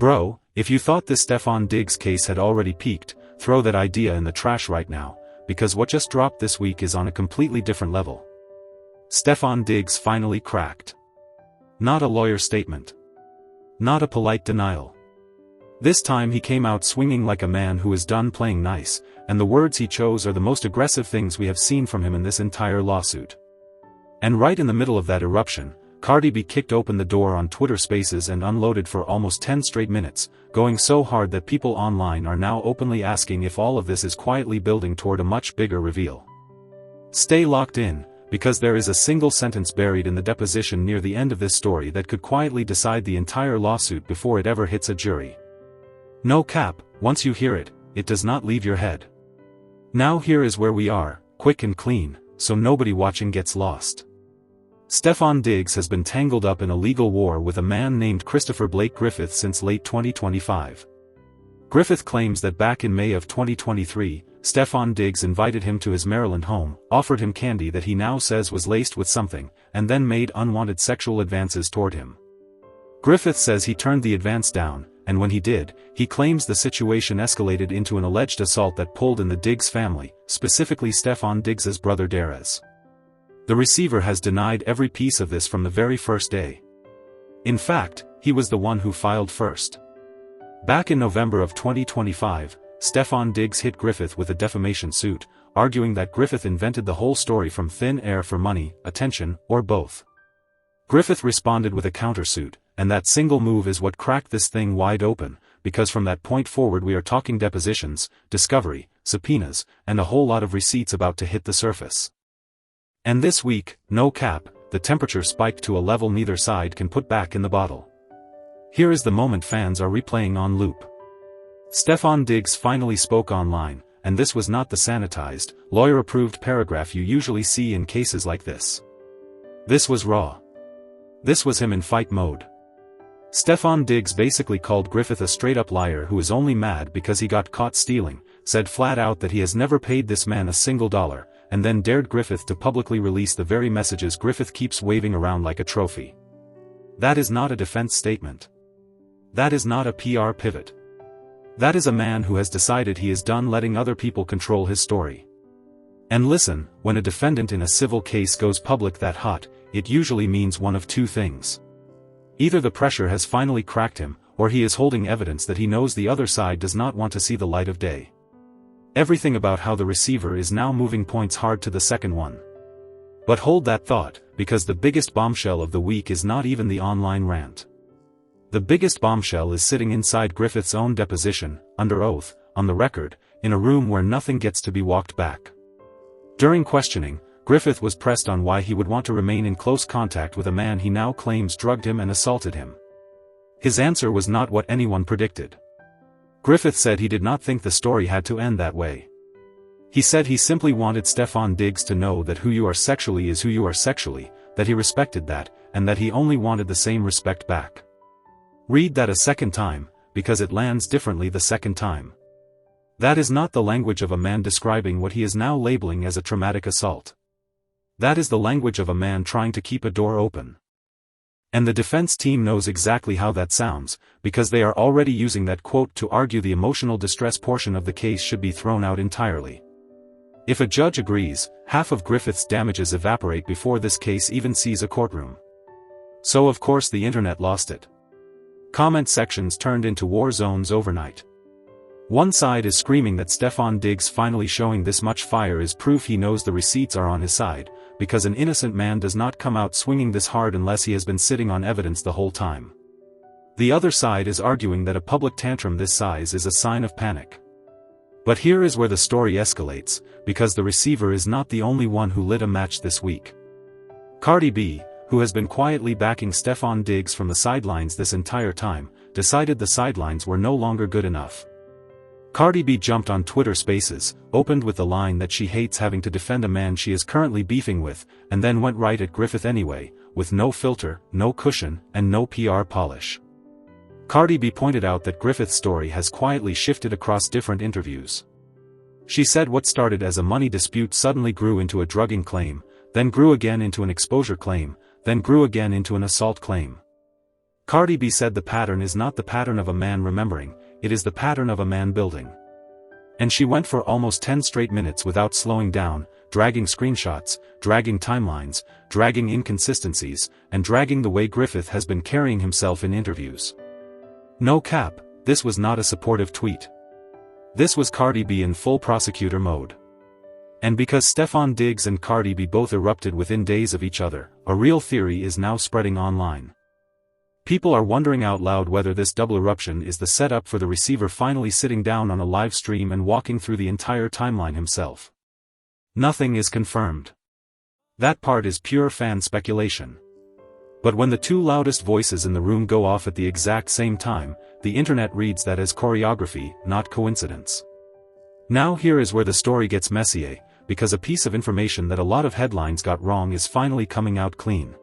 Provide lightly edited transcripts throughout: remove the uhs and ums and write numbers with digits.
Bro, if you thought this Stefon Diggs case had already peaked, throw that idea in the trash right now, because what just dropped this week is on a completely different level. Stefon Diggs finally cracked. Not a lawyer statement. Not a polite denial. This time he came out swinging like a man who is done playing nice, and the words he chose are the most aggressive things we have seen from him in this entire lawsuit. And right in the middle of that eruption, Cardi B kicked open the door on Twitter Spaces and unloaded for almost 10 straight minutes, going so hard that people online are now openly asking if all of this is quietly building toward a much bigger reveal. Stay locked in, because there is a single sentence buried in the deposition near the end of this story that could quietly decide the entire lawsuit before it ever hits a jury. No cap, once you hear it, it does not leave your head. Now here is where we are, quick and clean, so nobody watching gets lost. Stefon Diggs has been tangled up in a legal war with a man named Christopher Blake Griffith since late 2025. Griffith claims that back in May of 2023, Stefon Diggs invited him to his Maryland home, offered him candy that he now says was laced with something, and then made unwanted sexual advances toward him. Griffith says he turned the advance down, and when he did, he claims the situation escalated into an alleged assault that pulled in the Diggs family, specifically Stefon Diggs's brother Darez. The receiver has denied every piece of this from the very first day. In fact, he was the one who filed first. Back in November of 2025, Stefon Diggs hit Griffith with a defamation suit, arguing that Griffith invented the whole story from thin air for money, attention, or both. Griffith responded with a countersuit, and that single move is what cracked this thing wide open, because from that point forward we are talking depositions, discovery, subpoenas, and a whole lot of receipts about to hit the surface. And this week, no cap, the temperature spiked to a level neither side can put back in the bottle. Here is the moment fans are replaying on loop. Stefon Diggs finally spoke online, and this was not the sanitized, lawyer-approved paragraph you usually see in cases like this. This was raw. This was him in fight mode. Stefon Diggs basically called Griffith a straight-up liar who is only mad because he got caught stealing, said flat out that he has never paid this man a single dollar, and then dared Griffith to publicly release the very messages Griffith keeps waving around like a trophy. That is not a defense statement. That is not a PR pivot. That is a man who has decided he is done letting other people control his story. And listen, when a defendant in a civil case goes public that hot, it usually means one of two things. Either the pressure has finally cracked him, or he is holding evidence that he knows the other side does not want to see the light of day. Everything about how the receiver is now moving points hard to the second one. But hold that thought, because the biggest bombshell of the week is not even the online rant. The biggest bombshell is sitting inside Griffith's own deposition, under oath, on the record, in a room where nothing gets to be walked back. During questioning, Griffith was pressed on why he would want to remain in close contact with a man he now claims drugged him and assaulted him. His answer was not what anyone predicted. Griffith said he did not think the story had to end that way. He said he simply wanted Stefon Diggs to know that who you are sexually is who you are sexually, that he respected that, and that he only wanted the same respect back. Read that a second time, because it lands differently the second time. That is not the language of a man describing what he is now labeling as a traumatic assault. That is the language of a man trying to keep a door open. And the defense team knows exactly how that sounds, because they are already using that quote to argue the emotional distress portion of the case should be thrown out entirely. If a judge agrees, half of Griffith's damages evaporate before this case even sees a courtroom. So of course the internet lost it. Comment sections turned into war zones overnight. One side is screaming that Stefon Diggs finally showing this much fire is proof he knows the receipts are on his side, because an innocent man does not come out swinging this hard unless he has been sitting on evidence the whole time. The other side is arguing that a public tantrum this size is a sign of panic. But here is where the story escalates, because the receiver is not the only one who lit a match this week. Cardi B, who has been quietly backing Stefon Diggs from the sidelines this entire time, decided the sidelines were no longer good enough. Cardi B jumped on Twitter Spaces, opened with the line that she hates having to defend a man she is currently beefing with, and then went right at Griffith anyway, with no filter, no cushion, and no PR polish. Cardi B pointed out that Griffith's story has quietly shifted across different interviews. She said what started as a money dispute suddenly grew into a drugging claim, then grew again into an exposure claim, then grew again into an assault claim. Cardi B said the pattern is not the pattern of a man remembering, it is the pattern of a man building. And she went for almost 10 straight minutes without slowing down, dragging screenshots, dragging timelines, dragging inconsistencies, and dragging the way Griffith has been carrying himself in interviews. No cap, this was not a supportive tweet. This was Cardi B in full prosecutor mode. And because Stefon Diggs and Cardi B both erupted within days of each other, a real theory is now spreading online. People are wondering out loud whether this double eruption is the setup for the receiver finally sitting down on a live stream and walking through the entire timeline himself. Nothing is confirmed. That part is pure fan speculation. But when the two loudest voices in the room go off at the exact same time, the internet reads that as choreography, not coincidence. Now here is where the story gets messy, because a piece of information that a lot of headlines got wrong is finally coming out clean.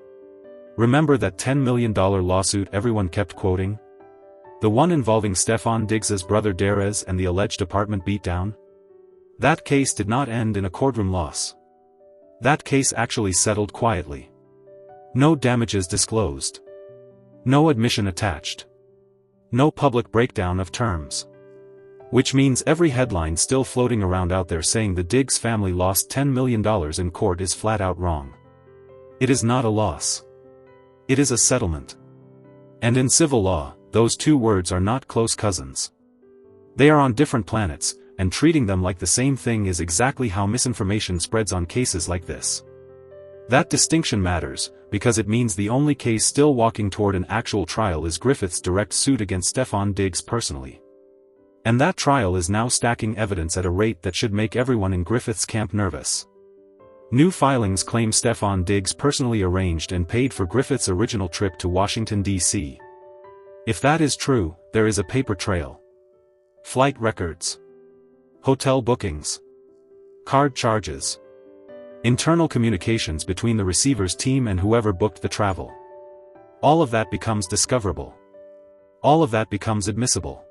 Remember that $10 million lawsuit everyone kept quoting? The one involving Stefon Diggs' brother Derez and the alleged apartment beatdown? That case did not end in a courtroom loss. That case actually settled quietly. No damages disclosed. No admission attached. No public breakdown of terms. Which means every headline still floating around out there saying the Diggs family lost $10 million in court is flat out wrong. It is not a loss. It is a settlement. And in civil law, those two words are not close cousins. They are on different planets, and treating them like the same thing is exactly how misinformation spreads on cases like this. That distinction matters, because it means the only case still walking toward an actual trial is Griffith's direct suit against Stefon Diggs personally. And that trial is now stacking evidence at a rate that should make everyone in Griffith's camp nervous. New filings claim Stefon Diggs personally arranged and paid for Griffith's original trip to Washington, D.C. If that is true, there is a paper trail. Flight records. Hotel bookings. Card charges. Internal communications between the receiver's team and whoever booked the travel. All of that becomes discoverable. All of that becomes admissible.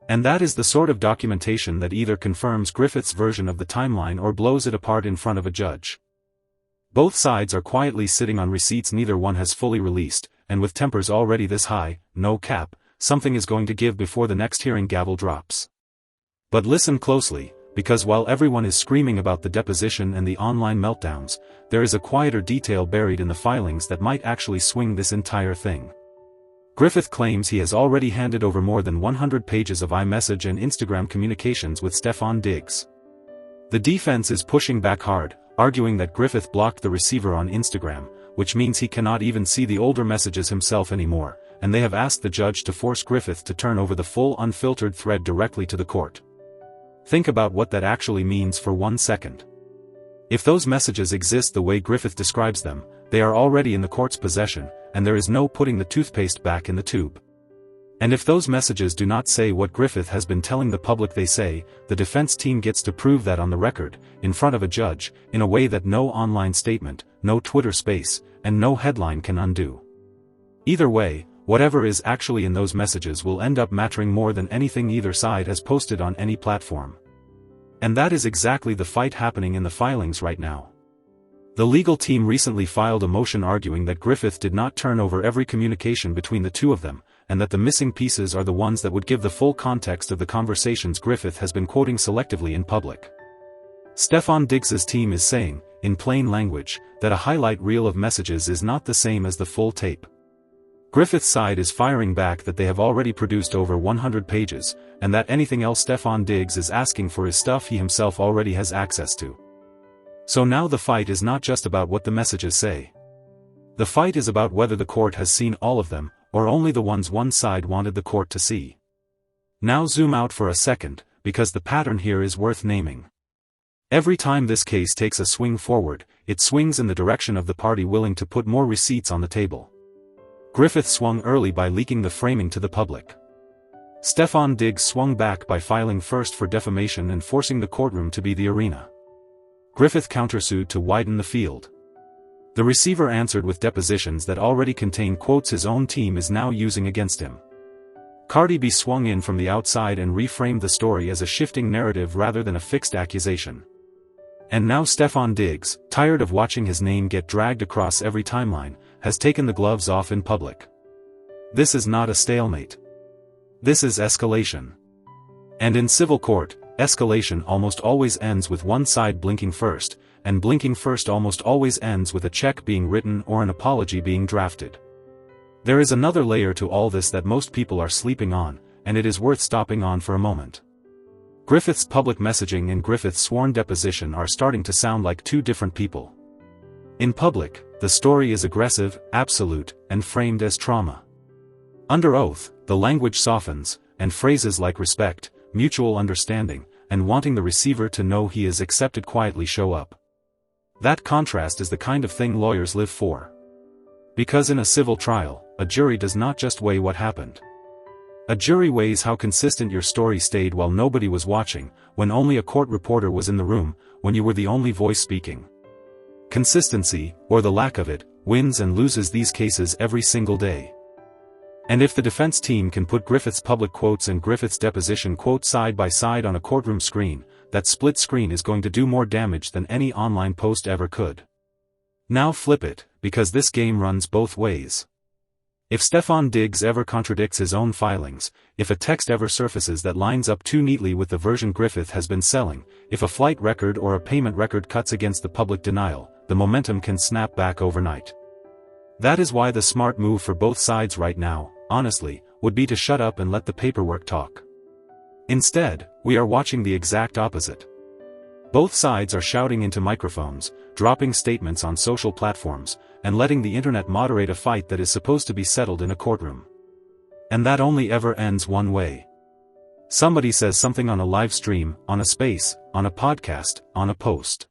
And that is the sort of documentation that either confirms Griffith's version of the timeline or blows it apart in front of a judge. Both sides are quietly sitting on receipts neither one has fully released, and with tempers already this high, no cap, something is going to give before the next hearing gavel drops. But listen closely, because while everyone is screaming about the deposition and the online meltdowns, there is a quieter detail buried in the filings that might actually swing this entire thing. Griffith claims he has already handed over more than 100 pages of iMessage and Instagram communications with Stefon Diggs. The defense is pushing back hard, arguing that Griffith blocked the receiver on Instagram, which means he cannot even see the older messages himself anymore, and they have asked the judge to force Griffith to turn over the full unfiltered thread directly to the court. Think about what that actually means for 1 second. If those messages exist the way Griffith describes them, they are already in the court's possession, and there is no putting the toothpaste back in the tube. And if those messages do not say what Griffith has been telling the public they say, the defense team gets to prove that on the record, in front of a judge, in a way that no online statement, no Twitter space, and no headline can undo. Either way, whatever is actually in those messages will end up mattering more than anything either side has posted on any platform. And that is exactly the fight happening in the filings right now. The legal team recently filed a motion arguing that Griffith did not turn over every communication between the two of them, and that the missing pieces are the ones that would give the full context of the conversations Griffith has been quoting selectively in public. Stefon Diggs' team is saying, in plain language, that a highlight reel of messages is not the same as the full tape. Griffith's side is firing back that they have already produced over 100 pages, and that anything else Stefon Diggs is asking for is stuff he himself already has access to. So now the fight is not just about what the messages say. The fight is about whether the court has seen all of them, or only the ones one side wanted the court to see. Now zoom out for a second, because the pattern here is worth naming. Every time this case takes a swing forward, it swings in the direction of the party willing to put more receipts on the table. Griffith swung early by leaking the framing to the public. Stefon Diggs swung back by filing first for defamation and forcing the courtroom to be the arena. Griffith countersued to widen the field. The receiver answered with depositions that already contain quotes his own team is now using against him. Cardi B swung in from the outside and reframed the story as a shifting narrative rather than a fixed accusation. And now Stefon Diggs, tired of watching his name get dragged across every timeline, has taken the gloves off in public. This is not a stalemate. This is escalation. And in civil court, escalation almost always ends with one side blinking first, and blinking first almost always ends with a check being written or an apology being drafted. There is another layer to all this that most people are sleeping on, and it is worth stopping on for a moment. Griffith's public messaging and Griffith's sworn deposition are starting to sound like two different people. In public, the story is aggressive, absolute, and framed as trauma. Under oath, the language softens, and phrases like respect, mutual understanding, and wanting the receiver to know he is accepted quietly show up. That contrast is the kind of thing lawyers live for. Because in a civil trial, a jury does not just weigh what happened. A jury weighs how consistent your story stayed while nobody was watching, when only a court reporter was in the room, when you were the only voice speaking. Consistency, or the lack of it, wins and loses these cases every single day. And if the defense team can put Griffith's public quotes and Griffith's deposition quote side by side on a courtroom screen, that split screen is going to do more damage than any online post ever could. Now flip it, because this game runs both ways. If Stefon Diggs ever contradicts his own filings, if a text ever surfaces that lines up too neatly with the version Griffith has been selling, if a flight record or a payment record cuts against the public denial, the momentum can snap back overnight. That is why the smart move for both sides right now, honestly, would be to shut up and let the paperwork talk. Instead, we are watching the exact opposite. Both sides are shouting into microphones, dropping statements on social platforms, and letting the internet moderate a fight that is supposed to be settled in a courtroom. And that only ever ends one way. Somebody says something on a live stream, on a space, on a podcast, on a post.